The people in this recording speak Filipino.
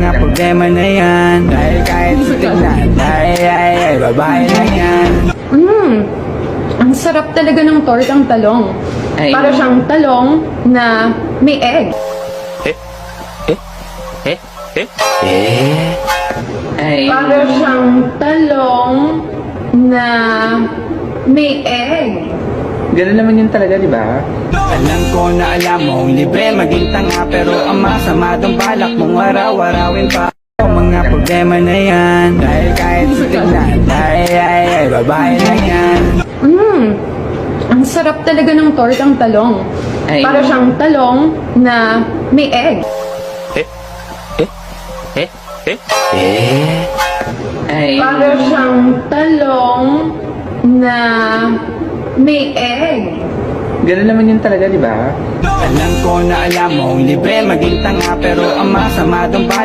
mga problema na yan. Dahil kahit sa tignan, ay, babae lang yan. Ang sarap talaga ng tortang talong. Para siyang talong na may egg. Para siyang talong na may egg. Ganun naman yun talaga, di ba? Alam ko na alam mong libre maging tanga, pero ang masama dong balak mong araw-arawin pa ang mga problema na yan. Dahil kahit sa tignan, ay, babae lang yan. Ang sarap talaga ng tortang talong. Para siyang talong na may egg. Para siyang talong na may egg. Ganun naman yun talaga, di ba? Alam ko na alam mong libre maging tanga, pero ang masama dong balak